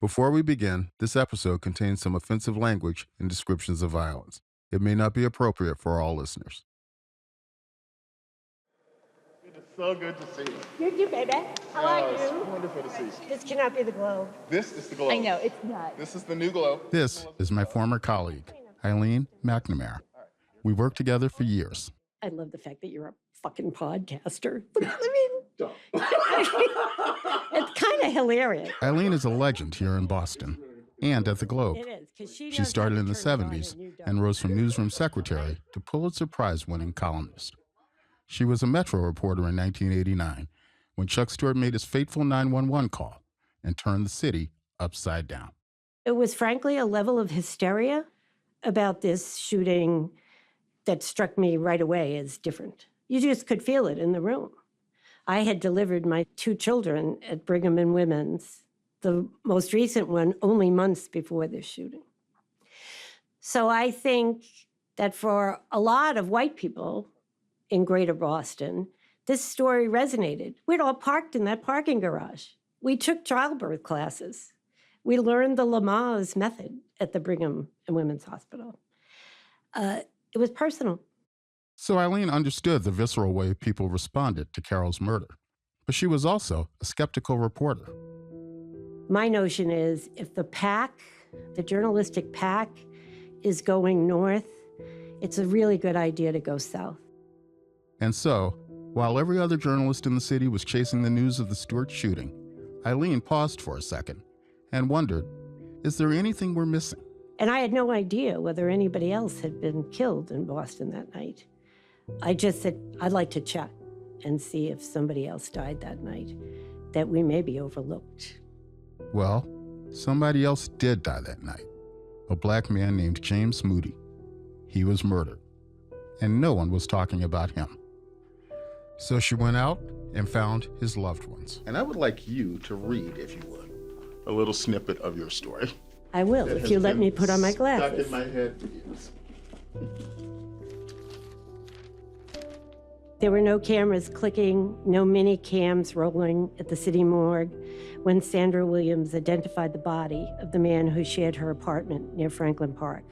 Before we begin, this episode contains some offensive language and descriptions of violence. It may not be appropriate for all listeners. It is so good to see you. You too, baby. How are you? It's wonderful to see you. This cannot be the globe. This is the globe. I know, it's not. This is the new globe. This is my former colleague, Eileen McNamara. We worked together for years. I love the fact that you're a fucking podcaster. I mean, it's kind of hilarious. Eileen is a legend here in Boston and at the Globe. It is, because she started in the 70s and rose from newsroom secretary to Pulitzer Prize-winning columnist. She was a Metro reporter in 1989 when Chuck Stewart made his fateful 911 call and turned the city upside down. It was frankly a level of hysteria about this shooting that struck me right away as different. You just could feel it in the room. I had delivered my 2 children at Brigham and Women's, the most recent one only months before this shooting. So I think that for a lot of white people in greater Boston, this story resonated. We'd all parked in that parking garage. We took childbirth classes. We learned the Lamaze method at the Brigham and Women's Hospital. It was personal. So Eileen understood the visceral way people responded to Carol's murder, but she was also a skeptical reporter. My notion is if the pack, the journalistic pack, is going north, it's a really good idea to go south. And so, while every other journalist in the city was chasing the news of the Stewart shooting, Eileen paused for a second and wondered, is there anything we're missing? And I had no idea whether anybody else had been killed in Boston that night. I just said, I'd like to check and see if somebody else died that night that we maybe overlooked. Well, somebody else did die that night. A black man named James Moody. He was murdered, and no one was talking about him. So she went out and found his loved ones. And I would like you to read, if you would, a little snippet of your story. I will, if you let me put on my glasses. Stuck in my head for years. There were no cameras clicking, no mini cams rolling at the city morgue when Sandra Williams identified the body of the man who shared her apartment near Franklin Park.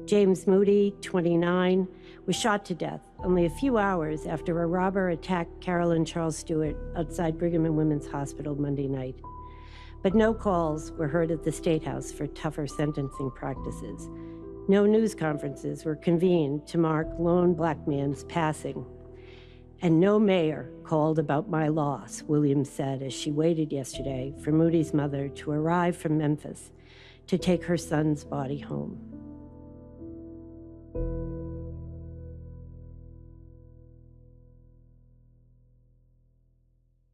James Moody, 29, was shot to death only a few hours after a robber attacked Carol and Charles Stewart outside Brigham and Women's Hospital Monday night. But no calls were heard at the State House for tougher sentencing practices. No news conferences were convened to mark lone black man's passing. And no mayor called about my loss, Williams said as she waited yesterday for Moody's mother to arrive from Memphis to take her son's body home.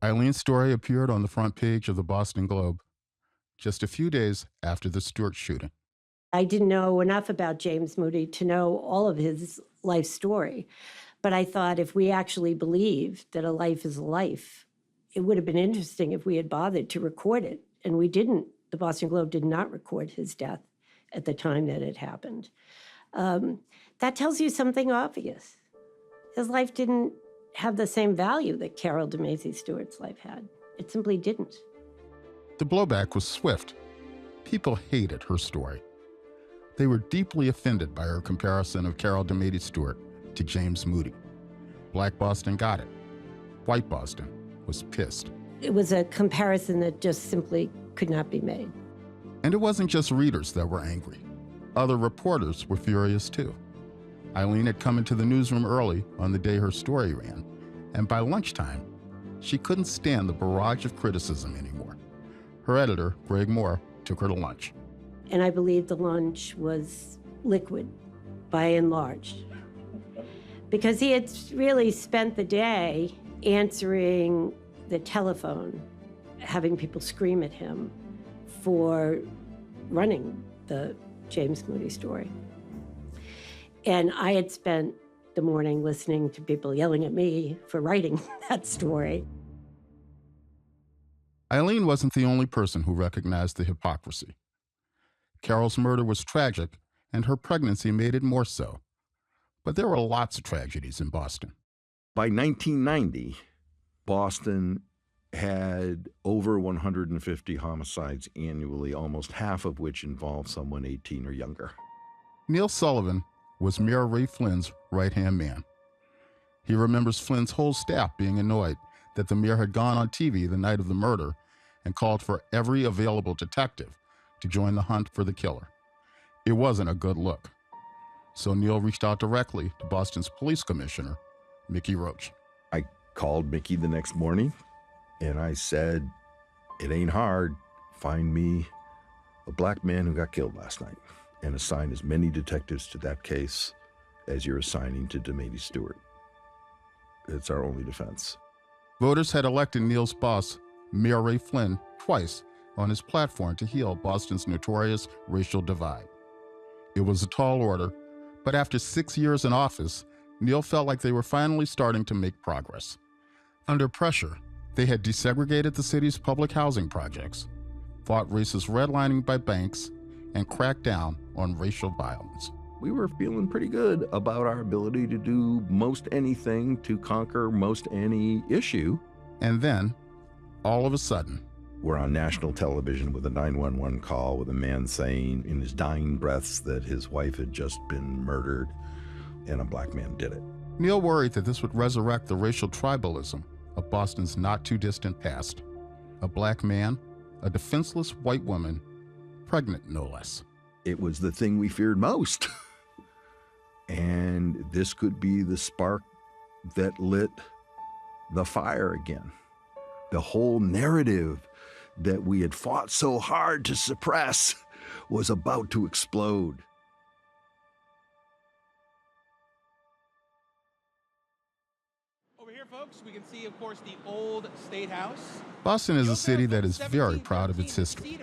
Eileen's story appeared on the front page of the Boston Globe just a few days after the Stewart shooting. I didn't know enough about James Moody to know all of his life story. But I thought if we actually believed that a life is a life, it would have been interesting if we had bothered to record it. And we didn't. The Boston Globe did not record his death at the time that it happened. That tells you something obvious. His life didn't have the same value that Carol DeMacy Stewart's life had. It simply didn't. The blowback was swift. People hated her story. They were deeply offended by her comparison of Carol DeMacy Stewart to James Moody. Black Boston got it. White Boston was pissed. It was a comparison that just simply could not be made. And it wasn't just readers that were angry. Other reporters were furious too. Eileen had come into the newsroom early on the day her story ran, and by lunchtime, she couldn't stand the barrage of criticism anymore. Her editor, Greg Moore, took her to lunch. And I believe the lunch was liquid, by and large. Because he had really spent the day answering the telephone, having people scream at him for running the James Moody story. And I had spent the morning listening to people yelling at me for writing that story. Eileen wasn't the only person who recognized the hypocrisy. Carol's murder was tragic, and her pregnancy made it more so. But there were lots of tragedies in Boston. By 1990, Boston had over 150 homicides annually, almost half of which involved someone 18 or younger. Neil Sullivan was Mayor Ray Flynn's right-hand man. He remembers Flynn's whole staff being annoyed that the mayor had gone on TV the night of the murder and called for every available detective to join the hunt for the killer. It wasn't a good look. So Neil reached out directly to Boston's police commissioner, Mickey Roach. I called Mickey the next morning and I said, "It ain't hard. Find me a black man who got killed last night and assign as many detectives to that case as you're assigning to DeMady Stewart. It's our only defense." Voters had elected Neil's boss, Mayor Ray Flynn, twice on his platform to heal Boston's notorious racial divide. It was a tall order, but after 6 years in office, Neil felt like they were finally starting to make progress. Under pressure, they had desegregated the city's public housing projects, fought racist redlining by banks, and cracked down on racial violence. We were feeling pretty good about our ability to do most anything to conquer most any issue. And then, all of a sudden, we're on national television with a 911 call with a man saying in his dying breaths that his wife had just been murdered and a black man did it. Neil worried that this would resurrect the racial tribalism of Boston's not-too-distant past. A black man, a defenseless white woman, pregnant no less. It was the thing we feared most. And this could be the spark that lit the fire again. The whole narrative that we had fought so hard to suppress was about to explode. Over here, folks, we can see, of course, the old State House. Boston is a city that is very proud of its history.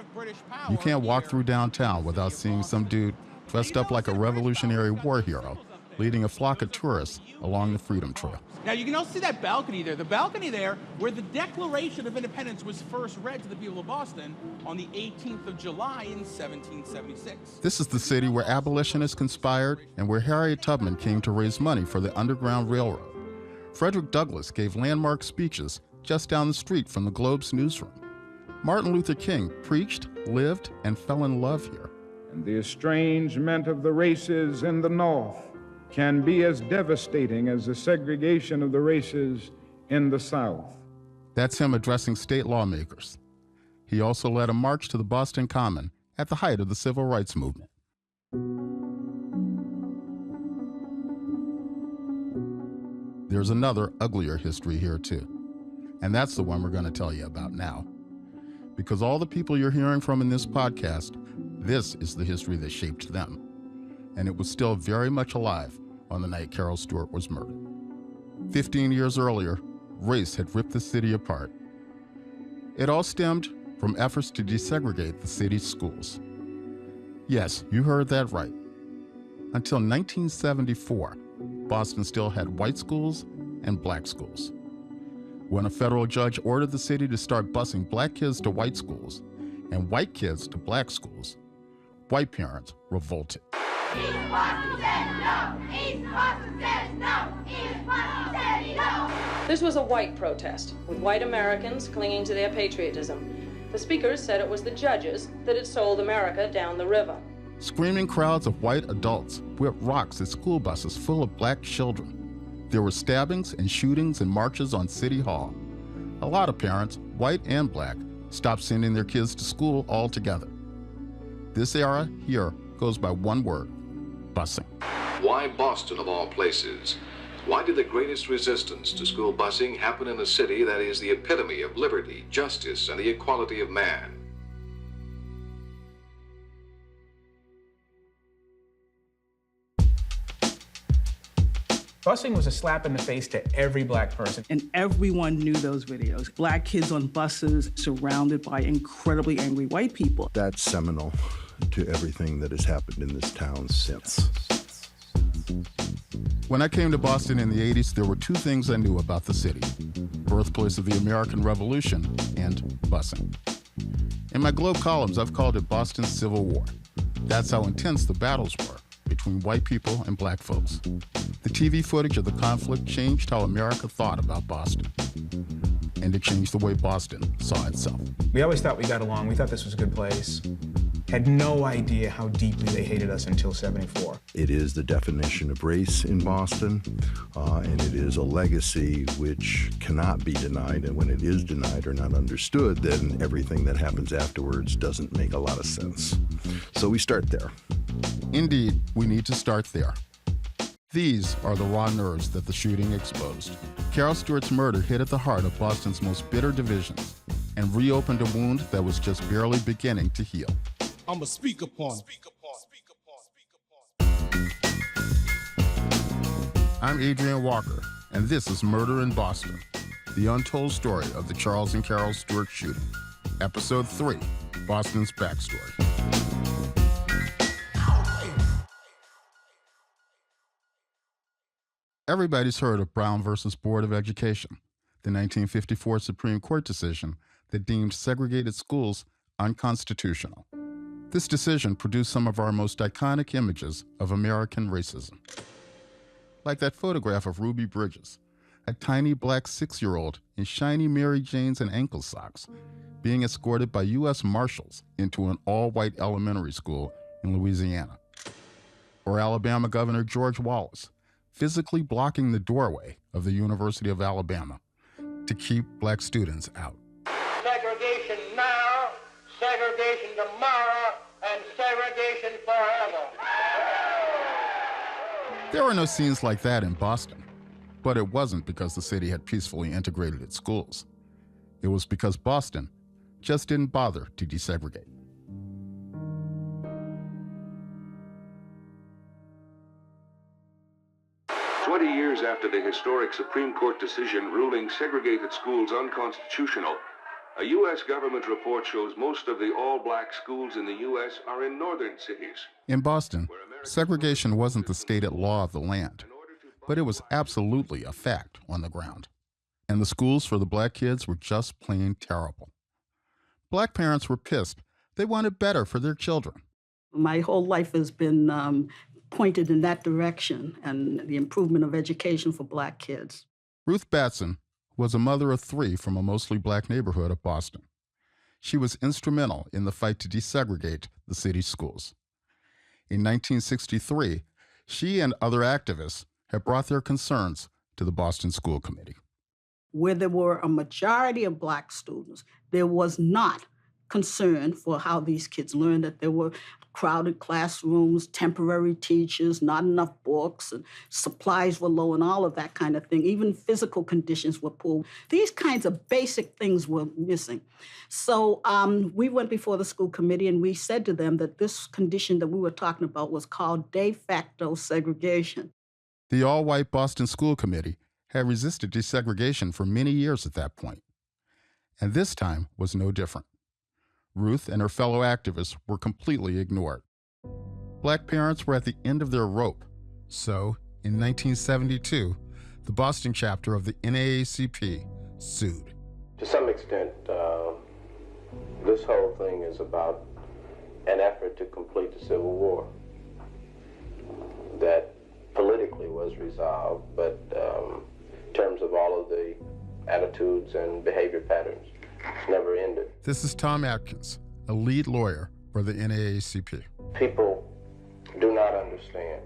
You can't walk through downtown without seeing some dude dressed up like a Revolutionary War hero, leading a flock of tourists along the Freedom Trail. Now, you can also see that balcony there. The balcony there where the Declaration of Independence was first read to the people of Boston on the 18th of July in 1776. This is the city where abolitionists conspired and where Harriet Tubman came to raise money for the Underground Railroad. Frederick Douglass gave landmark speeches just down the street from the Globe's newsroom. Martin Luther King preached, lived, and fell in love here. And the estrangement of the races in the North can be as devastating as the segregation of the races in the South. That's him addressing state lawmakers. He also led a march to the Boston Common at the height of the Civil Rights Movement. There's another uglier history here too, and that's the one we're going to tell you about now. Because all the people you're hearing from in this podcast, this is the history that shaped them. And it was still very much alive on the night Carol Stewart was murdered. 15 years earlier, race had ripped the city apart. It all stemmed from efforts to desegregate the city's schools. Yes, you heard that right. Until 1974, Boston still had white schools and black schools. When a federal judge ordered the city to start busing black kids to white schools and white kids to black schools, white parents revolted. East Boston says no! East Boston says no! East Boston says no! This was a white protest, with white Americans clinging to their patriotism. The speakers said it was the judges that had sold America down the river. Screaming crowds of white adults whipped rocks at school buses full of black children. There were stabbings and shootings and marches on City Hall. A lot of parents, white and black, stopped sending their kids to school altogether. This era here goes by one word: busing. Why Boston of all places? Why did the greatest resistance to school busing happen in a city that is the epitome of liberty, justice, and the equality of man? Busing was a slap in the face to every black person. And everyone knew those videos. Black kids on buses surrounded by incredibly angry white people. That's seminal to everything that has happened in this town since. When I came to Boston in the 80s, there were two things I knew about the city: birthplace of the American Revolution and busing. In my Globe columns, I've called it Boston's Civil War. That's how intense the battles were between white people and black folks. The TV footage of the conflict changed how America thought about Boston. and to change the way Boston saw itself. We always thought we got along. We thought this was a good place. Had no idea how deeply they hated us until '74. It is the definition of race in Boston, and it is a legacy which cannot be denied. And when it is denied or not understood, then everything that happens afterwards doesn't make a lot of sense. So we start there. Indeed, we need to start there. These are the raw nerves that the shooting exposed. Carol Stewart's murder hit at the heart of Boston's most bitter divisions and reopened a wound that was just barely beginning to heal. I'ma speak upon it. I'm Adrian Walker, and this is Murder in Boston, the untold story of the Charles and Carol Stewart shooting. Episode 3, Boston's Backstory. Everybody's heard of Brown versus Board of Education, the 1954 Supreme Court decision that deemed segregated schools unconstitutional. This decision produced some of our most iconic images of American racism. Like that photograph of Ruby Bridges, a tiny black 6-year-old in shiny Mary Janes and ankle socks, being escorted by U.S. Marshals into an all-white elementary school in Louisiana. Or Alabama Governor George Wallace, physically blocking the doorway of the University of Alabama to keep black students out. Segregation now, segregation tomorrow, and segregation forever. There were no scenes like that in Boston, but it wasn't because the city had peacefully integrated its schools. It was because Boston just didn't bother to desegregate. Years after the historic Supreme Court decision ruling segregated schools unconstitutional, a U.S. government report shows most of the all-black schools in the U.S. are in northern cities. In Boston, segregation wasn't the stated law of the land, but it was absolutely a fact on the ground. And the schools for the black kids were just plain terrible. Black parents were pissed. They wanted better for their children. My whole life has been pointed in that direction and the improvement of education for black kids. Ruth Batson was a mother of 3 from a mostly black neighborhood of Boston. She was instrumental in the fight to desegregate the city's schools. In 1963, she and other activists had brought their concerns to the Boston School Committee. Where there were a majority of black students, there was not concern for how these kids learned, that there were crowded classrooms, temporary teachers, not enough books, and supplies were low and all of that kind of thing. Even physical conditions were poor. These kinds of basic things were missing. So we went before the school committee and we said to them that this condition that we were talking about was called de facto segregation. The all-white Boston School Committee had resisted desegregation for many years at that point. And this time was no different. Ruth and her fellow activists were completely ignored. Black parents were at the end of their rope. So, in 1972, the Boston chapter of the NAACP sued. To some extent, this whole thing is about an effort to complete the Civil War that politically was resolved, but in terms of all of the attitudes and behavior patterns, it's never ended. This is Tom Atkins, a lead lawyer for the NAACP. People do not understand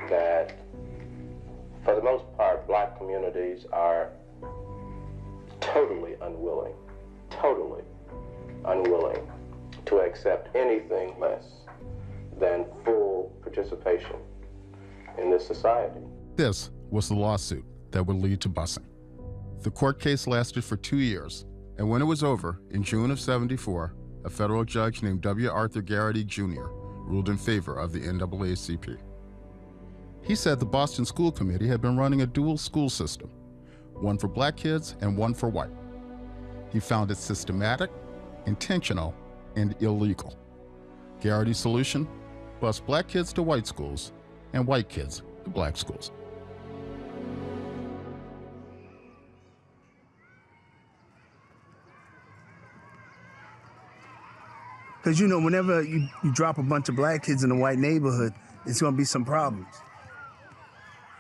that, for the most part, black communities are totally unwilling to accept anything less than full participation in this society. This was the lawsuit that would lead to busing. The court case lasted for 2 years, and when it was over, in June of '74, a federal judge named W. Arthur Garrity Jr. ruled in favor of the NAACP. He said the Boston School Committee had been running a dual school system, one for black kids and one for white. He found it systematic, intentional, and illegal. Garrity's solution? Bus black kids to white schools and white kids to black schools. Because, you know, whenever you drop a bunch of black kids in a white neighborhood, it's going to be some problems.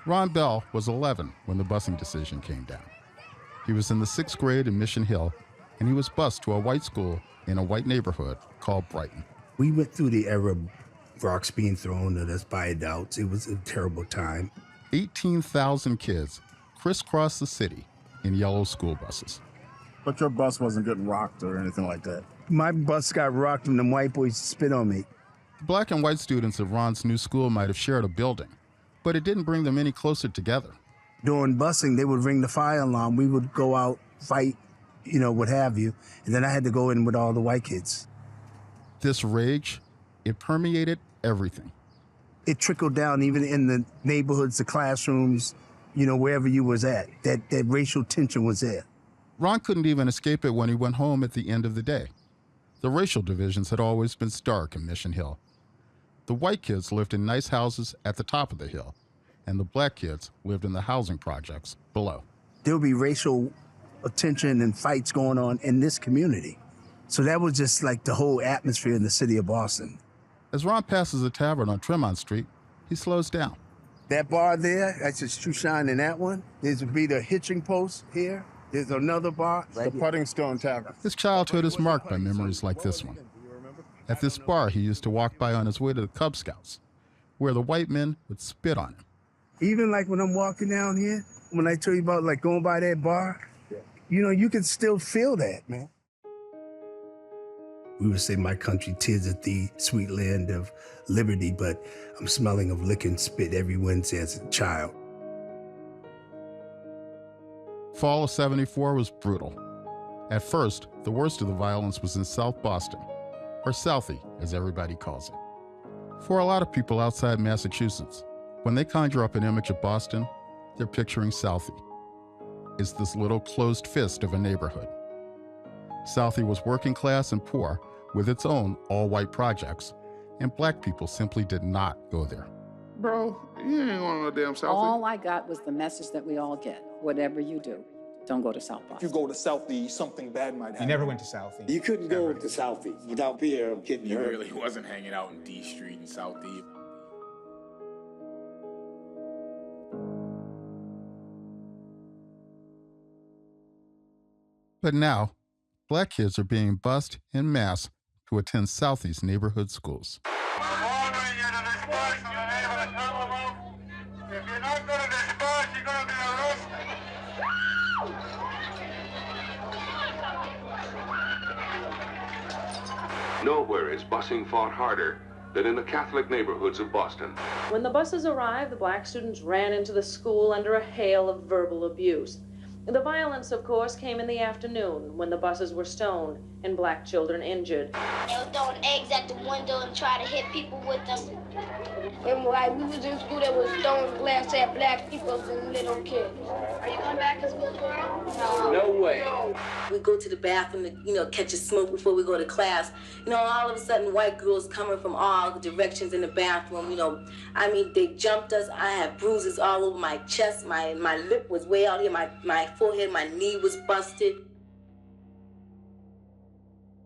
Ron Bell was 11 when the busing decision came down. He was in the 6th grade in Mission Hill, and he was bused to a white school in a white neighborhood called Brighton. We went through the era of rocks being thrown at us by adults. It was a terrible time. 18,000 kids crisscrossed the city in yellow school buses. But your bus wasn't getting rocked or anything like that? My bus got rocked and them white boys spit on me. Black and white students of Ron's new school might have shared a building, but it didn't bring them any closer together. During busing, they would ring the fire alarm. We would go out, fight, what have you, and then I had to go in with all the white kids. This rage, it permeated everything. It trickled down even in the neighborhoods, the classrooms, wherever you was at. That racial tension was there. Ron couldn't even escape it when he went home at the end of the day. The racial divisions had always been stark in Mission Hill. The white kids lived in nice houses at the top of the hill, and the black kids lived in the housing projects below. There would be racial tension and fights going on in this community. So that was just like the whole atmosphere in the city of Boston. As Ron passes a tavern on Tremont Street, he slows down. That bar there, that's just shoe shine in that one. There's would be the hitching post here. There's another bar. The putting's still intact. His childhood is marked by memories like this one. At this bar, he used to walk by on his way to the Cub Scouts, where the white men would spit on him. Even like when I'm walking down here, when I tell you about like going by that bar, you can still feel that, man. We would say, my country, 'tis of thee, sweet land of liberty, but I'm smelling of lick and spit every Wednesday as a child. Fall of '74 was brutal. At first, the worst of the violence was in South Boston, or Southie, as everybody calls it. For a lot of people outside Massachusetts, when they conjure up an image of Boston, they're picturing Southie. It's this little closed fist of a neighborhood. Southie was working class and poor, with its own all-white projects, and black people simply did not go there. Bro, you ain't going to no damn Southie. All I got was the message that we all get. Whatever you do, don't go to South Boston. If you go to Southie, something bad might happen. You never went to Southie. You couldn't go to Southie without fear of getting hurt. He really wasn't hanging out in D Street and Southie. But now, black kids are being bused en masse to attend Southie's neighborhood schools. Nowhere is busing fought harder than in the Catholic neighborhoods of Boston. When the buses arrived, the black students ran into the school under a hail of verbal abuse. The violence, of course, came in the afternoon when the buses were stoned and black children injured. They were throwing eggs at the window and try to hit people with them. When we was in school, there was throwing glass at black people and little kids. Are you going back to school tomorrow? No way. We go to the bathroom to, catch a smoke before we go to class. All of a sudden, white girls coming from all directions in the bathroom, they jumped us. I had bruises all over my chest. My lip was way out here. My forehead, my knee was busted.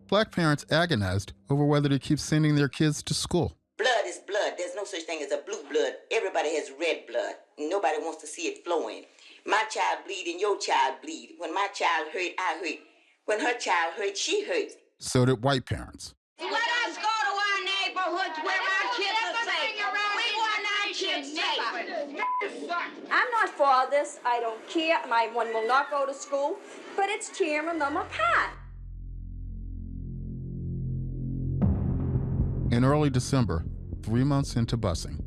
Black parents agonized over whether to keep sending their kids to school. Blood is blood. There's no such thing as a blue blood. Everybody has red blood. Nobody wants to see it flowing. My child bleed and your child bleed. When my child hurt, I hurt. When her child hurt, she hurts. So did white parents. Let us go to our neighborhoods where our kids are safe. We want our kids safe. I'm not for all this. I don't care. My one will not go to school, but it's tearing them apart. In early December, 3 months into busing,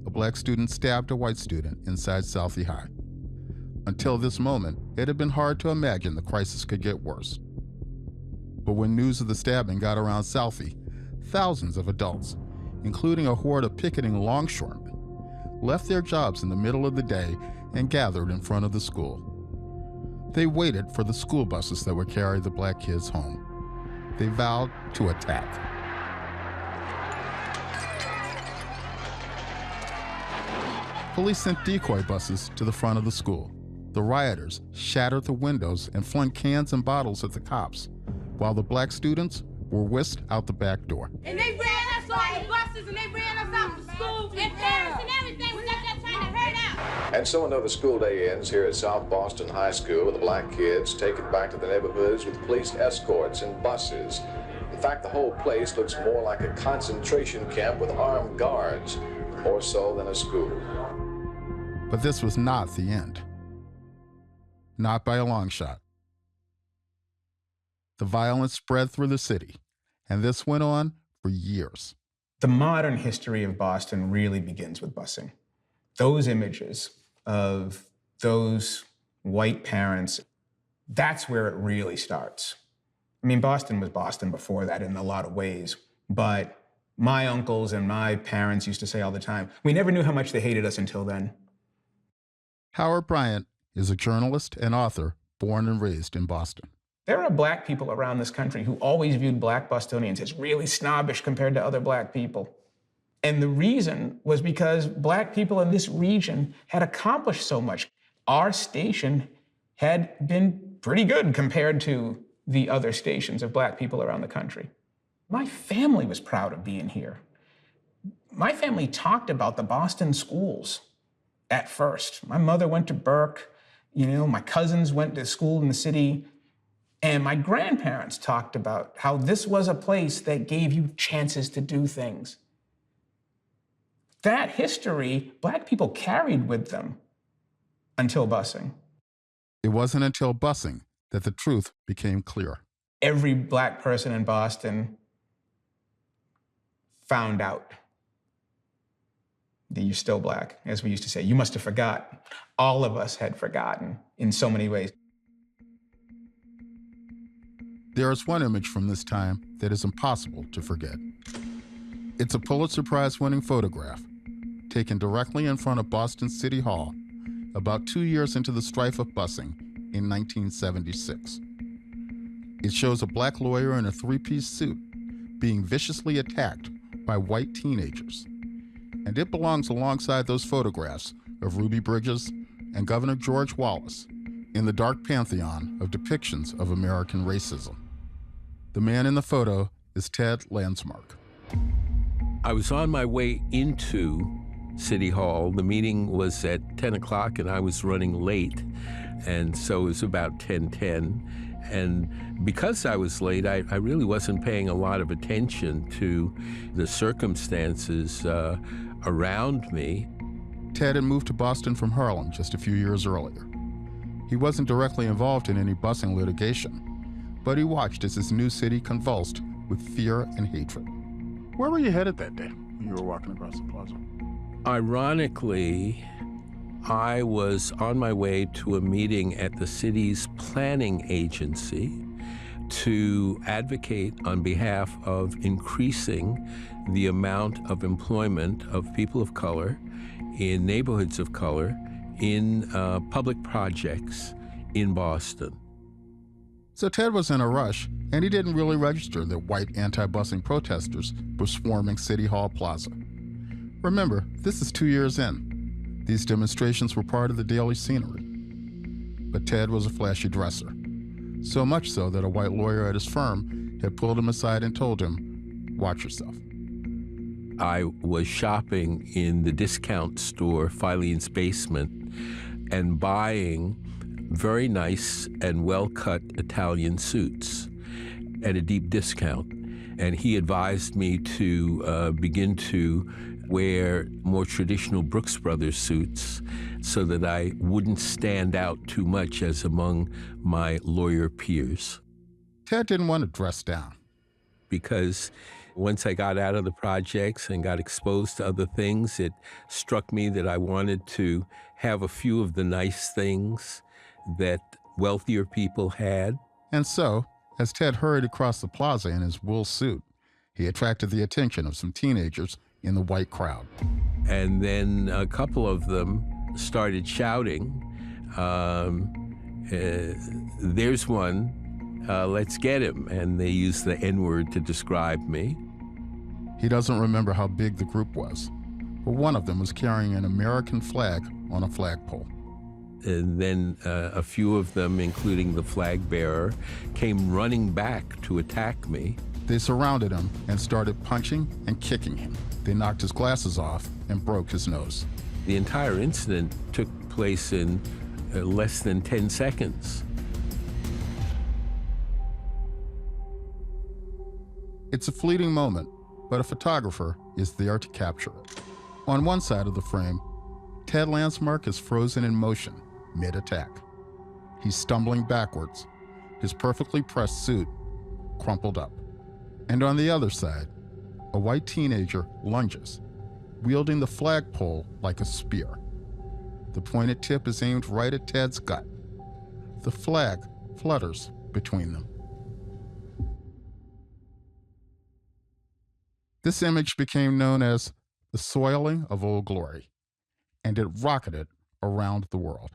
a black student stabbed a white student inside Southie High. Until this moment, it had been hard to imagine the crisis could get worse. But when news of the stabbing got around Southie, thousands of adults, including a horde of picketing longshoremen, left their jobs in the middle of the day and gathered in front of the school. They waited for the school buses that would carry the black kids home. They vowed to attack. Police sent decoy buses to the front of the school. The rioters shattered the windows and flung cans and bottles at the cops, while the black students were whisked out the back door. And they ran us off the buses and they ran us out the school and parents and everything was up there trying to hurt out. And so another school day ends here at South Boston High School with the black kids taken back to the neighborhoods with police escorts and buses. In fact, the whole place looks more like a concentration camp with armed guards, more so than a school. But this was not the end. Not by a long shot. The violence spread through the city, and this went on for years. The modern history of Boston really begins with busing. Those images of those white parents, that's where it really starts. I mean, Boston was Boston before that in a lot of ways, but my uncles and my parents used to say all the time, we never knew how much they hated us until then. Howard Bryant is a journalist and author born and raised in Boston. There are black people around this country who always viewed black Bostonians as really snobbish compared to other black people. And the reason was because black people in this region had accomplished so much. Our station had been pretty good compared to the other stations of black people around the country. My family was proud of being here. My family talked about the Boston schools at first. My mother went to Burke, my cousins went to school in the city, and my grandparents talked about how this was a place that gave you chances to do things. That history, black people carried with them until busing. It wasn't until busing that the truth became clear. Every black person in Boston found out that you're still black, as we used to say. You must have forgotten. All of us had forgotten in so many ways. There is one image from this time that is impossible to forget. It's a Pulitzer Prize-winning photograph taken directly in front of Boston City Hall about 2 years into the strife of busing in 1976. It shows a black lawyer in a three-piece suit being viciously attacked by white teenagers. And it belongs alongside those photographs of Ruby Bridges and Governor George Wallace in the dark pantheon of depictions of American racism. The man in the photo is Ted Landsmark. I was on my way into City Hall. The meeting was at 10 o'clock and I was running late. And so it was about 10:10. And because I was late, I really wasn't paying a lot of attention to the circumstances around me. Ted had moved to Boston from Harlem just a few years earlier. He wasn't directly involved in any busing litigation, but he watched as his new city convulsed with fear and hatred. Where were you headed that day when you were walking across the plaza? Ironically, I was on my way to a meeting at the city's planning agency to advocate on behalf of increasing the amount of employment of people of color in neighborhoods of color in public projects in Boston. So Ted was in a rush, and he didn't really register that white anti-busing protesters were swarming City Hall Plaza. Remember, this is 2 years in. These demonstrations were part of the daily scenery. But Ted was a flashy dresser. So much so that a white lawyer at his firm had pulled him aside and told him, "Watch yourself." I was shopping in the discount store, Filene's Basement, and buying very nice and well-cut Italian suits at a deep discount. And he advised me to begin to wear more traditional Brooks Brothers suits so that I wouldn't stand out too much as among my lawyer peers. Ted didn't want to dress down. Because once I got out of the projects and got exposed to other things, it struck me that I wanted to have a few of the nice things that wealthier people had. And so, as Ted hurried across the plaza in his wool suit, he attracted the attention of some teenagers in the white crowd. And then a couple of them started shouting, "There's one, let's get him." And they used the N-word to describe me. He doesn't remember how big the group was, but one of them was carrying an American flag on a flagpole. And then a few of them, including the flag bearer, came running back to attack me. They surrounded him and started punching and kicking him. They knocked his glasses off and broke his nose. The entire incident took place in less than 10 seconds. It's a fleeting moment, but a photographer is there to capture it. On one side of the frame, Ted Landsmark is frozen in motion, mid-attack. He's stumbling backwards, his perfectly pressed suit crumpled up. And on the other side, a white teenager lunges, wielding the flagpole like a spear. The pointed tip is aimed right at Ted's gut. The flag flutters between them. This image became known as the soiling of Old Glory, and it rocketed around the world.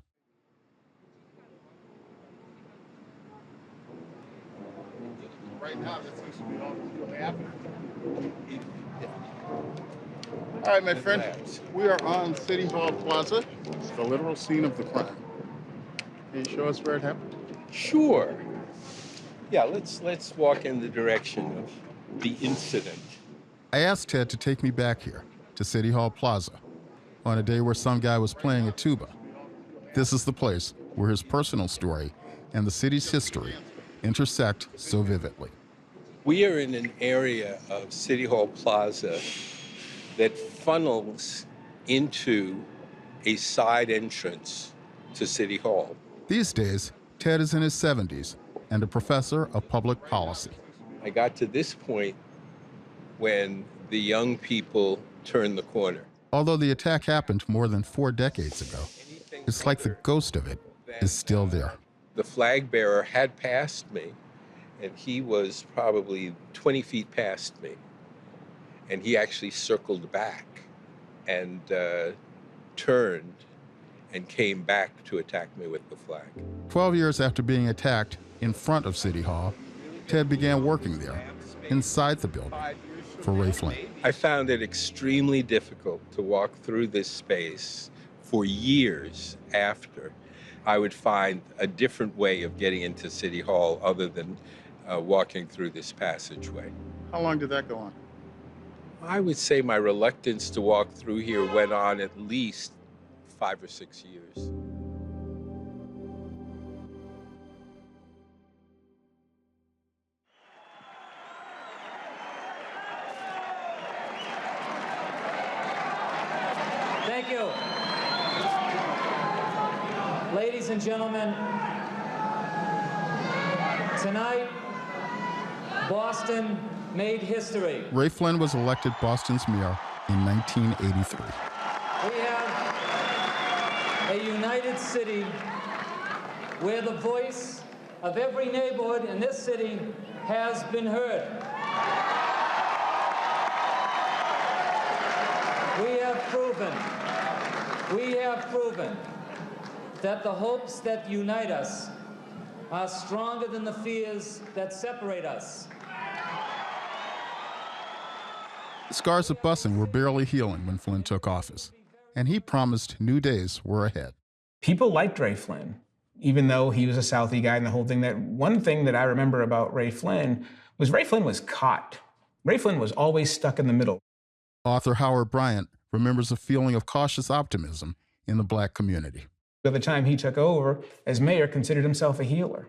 Right now, this seems to be all that's really happening. All right, my friend, we are on City Hall Plaza. It's the literal scene of the crime. Can you show us where it happened? Sure. Yeah, let's walk in the direction of the incident. I asked Ted to take me back here to City Hall Plaza on a day where some guy was playing a tuba. This is the place where his personal story and the city's history intersect so vividly. We are in an area of City Hall Plaza that funnels into a side entrance to City Hall. These days, Ted is in his 70s and a professor of public policy. I got to this point when the young people turned the corner. Although the attack happened more than 4 decades ago, it's like the ghost of it is still there. The flag bearer had passed me, and he was probably 20 feet past me. And he actually circled back and turned and came back to attack me with the flag. 12 years after being attacked in front of City Hall, Ted began working there, inside the building, for Ray Flynn. I found it extremely difficult to walk through this space for years after. I would find a different way of getting into City Hall other than walking through this passageway. How long did that go on? I would say my reluctance to walk through here went on at least 5 or 6 years. Thank you. Ladies and gentlemen, tonight, Boston made history. Ray Flynn was elected Boston's mayor in 1983. We have a united city where the voice of every neighborhood in this city has been heard. We have proven that the hopes that unite us are stronger than the fears that separate us. The scars of busing were barely healing when Flynn took office, and he promised new days were ahead. People liked Ray Flynn, even though he was a Southie guy and the whole thing. That one thing that I remember about Ray Flynn was caught. Ray Flynn was always stuck in the middle. Author Howard Bryant remembers a feeling of cautious optimism in the Black community. By the time he took over as mayor, considered himself a healer.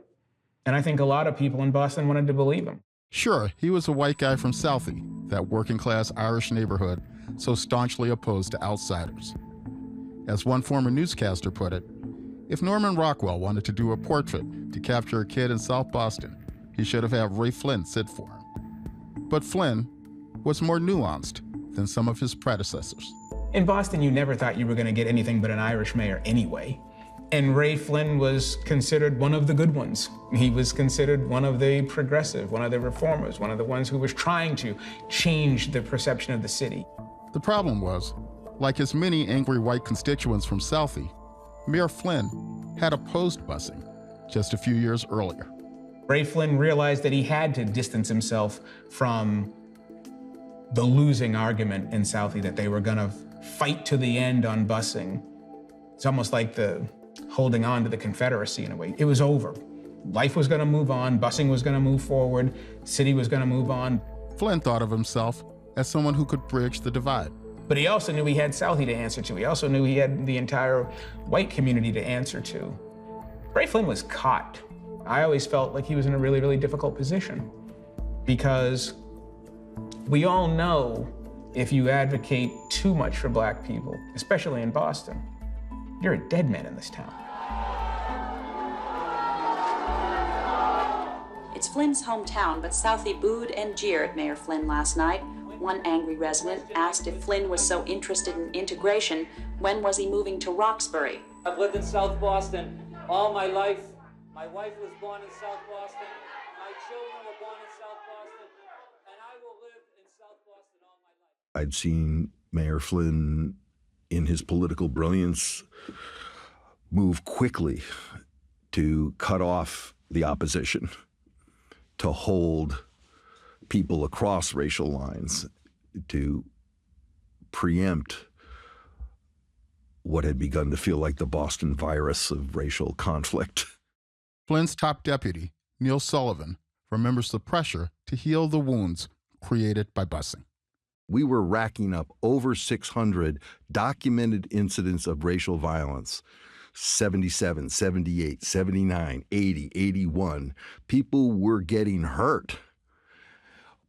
And I think a lot of people in Boston wanted to believe him. Sure, he was a white guy from Southie, that working-class Irish neighborhood so staunchly opposed to outsiders. As one former newscaster put it, if Norman Rockwell wanted to do a portrait to capture a kid in South Boston, he should have had Ray Flynn sit for him. But Flynn was more nuanced than some of his predecessors. In Boston, you never thought you were going to get anything but an Irish mayor anyway. And Ray Flynn was considered one of the good ones. He was considered one of the progressive, one of the reformers, one of the ones who was trying to change the perception of the city. The problem was, like his many angry white constituents from Southie, Mayor Flynn had opposed busing just a few years earlier. Ray Flynn realized that he had to distance himself from the losing argument in Southie, that they were going to fight to the end on busing. It's almost like the holding on to the Confederacy in a way. It was over. Life was going to move on, busing was going to move forward, city was going to move on. Flynn thought of himself as someone who could bridge the divide. But he also knew he had Southie to answer to. He also knew he had the entire white community to answer to. Ray Flynn was caught. I always felt like he was in a really, really difficult position because we all know if you advocate too much for black people, especially in Boston, you're a dead man in this town. It's Flynn's hometown, but Southie booed and jeered at Mayor Flynn last night. One angry resident asked if Flynn was so interested in integration, when was he moving to Roxbury? I've lived in South Boston all my life. My wife was born in South Boston. My children were born in South Boston. And I will live in South Boston all my life. I'd seen Mayor Flynn, in his political brilliance, move quickly to cut off the opposition, to hold people across racial lines, to preempt what had begun to feel like the Boston virus of racial conflict. Flynn's top deputy, Neil Sullivan, remembers the pressure to heal the wounds created by busing. We were racking up over 600 documented incidents of racial violence. 77, 78, 79, 80, 81. People were getting hurt.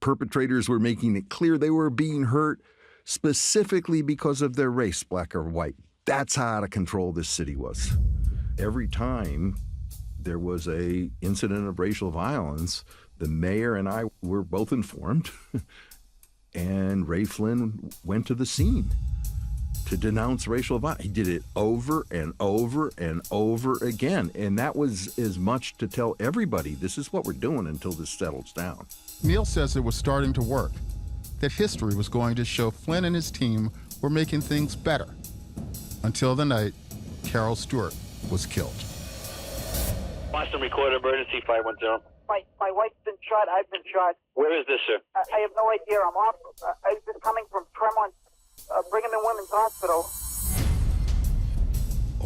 Perpetrators were making it clear they were being hurt specifically because of their race, black or white. That's how out of control this city was. Every time there was an incident of racial violence, the mayor and I were both informed, and Ray Flynn went to the scene to denounce racial violence. He did it over and over and over again, and that was as much to tell everybody, this is what we're doing until this settles down. Neil says it was starting to work, that history was going to show Flynn and his team were making things better, until the night Carol Stewart was killed. Boston recorder emergency 510. My wife's been shot. I've been shot. Where is this, sir? I have no idea. I'm off. I've been coming from Tremont, Brigham and Women's Hospital.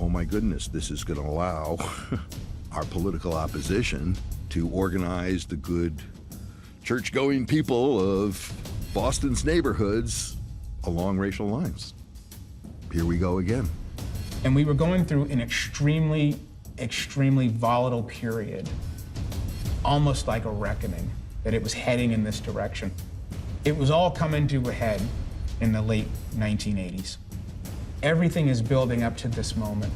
Oh my goodness, this is going to allow our political opposition to organize the good church-going people of Boston's neighborhoods along racial lines. Here we go again. And we were going through an extremely volatile period, almost like a reckoning, that it was heading in this direction. It was all coming to a head in the late 1980s. Everything is building up to this moment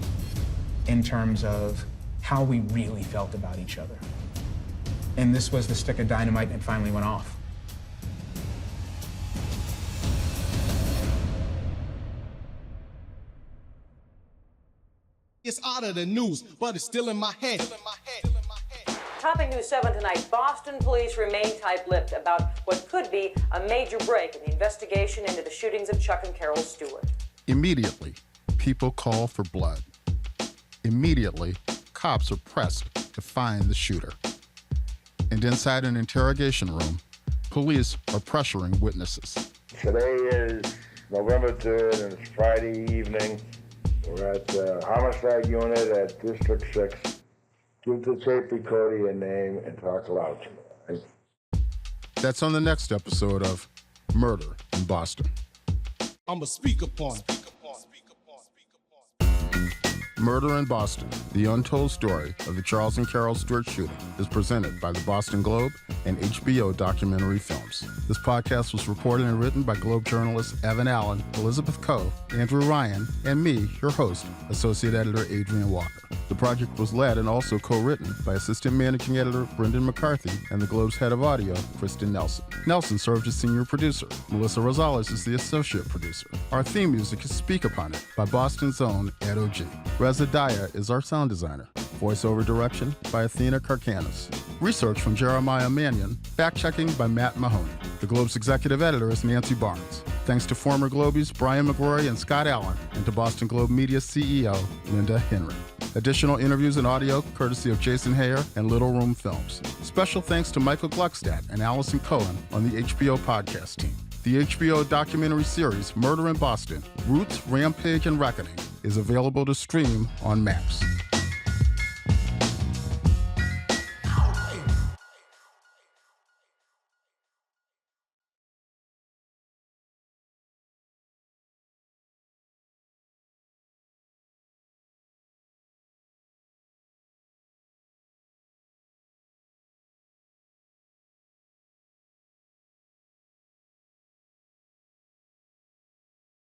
in terms of how we really felt about each other. And this was the stick of dynamite, and it finally went off. It's out of the news, but it's still in my head. Topping News 7 tonight, Boston police remain tight-lipped about what could be a major break in the investigation into the shootings of Chuck and Carol Stewart. Immediately, people call for blood. Immediately, cops are pressed to find the shooter. And inside an interrogation room, police are pressuring witnesses. Today is November 3rd, and it's Friday evening. We're at the homicide unit at District 6. Give the tape recorder your name and talk loud to me. That's on the next episode of Murder in Boston. I'ma speak upon it. Murder in Boston, the untold story of the Charles and Carol Stewart shooting, is presented by the Boston Globe and HBO Documentary Films. This podcast was reported and written by Globe journalists Evan Allen, Elizabeth Coe, Andrew Ryan, and me, your host, Associate Editor Adrian Walker. The project was led and also co-written by Assistant Managing Editor Brendan McCarthy and the Globe's Head of Audio, Kristen Nelson. Nelson served as Senior Producer. Melissa Rosales is the Associate Producer. Our theme music is Speak Upon It by Boston's own Ed O.G. Reza Daya is our sound designer. Voiceover direction by Athena Karkanis. Research from Jeremiah Mannion. Fact-checking by Matt Mahoney. The Globe's executive editor is Nancy Barnes. Thanks to former Globies Brian McRory and Scott Allen, and to Boston Globe Media CEO Linda Henry. Additional interviews and audio courtesy of Jason Hayer and Little Room Films. Special thanks to Michael Gluckstadt and Allison Cohen on the HBO podcast team. The HBO documentary series Murder in Boston, Roots, Rampage, and Reckoning is available to stream on Max.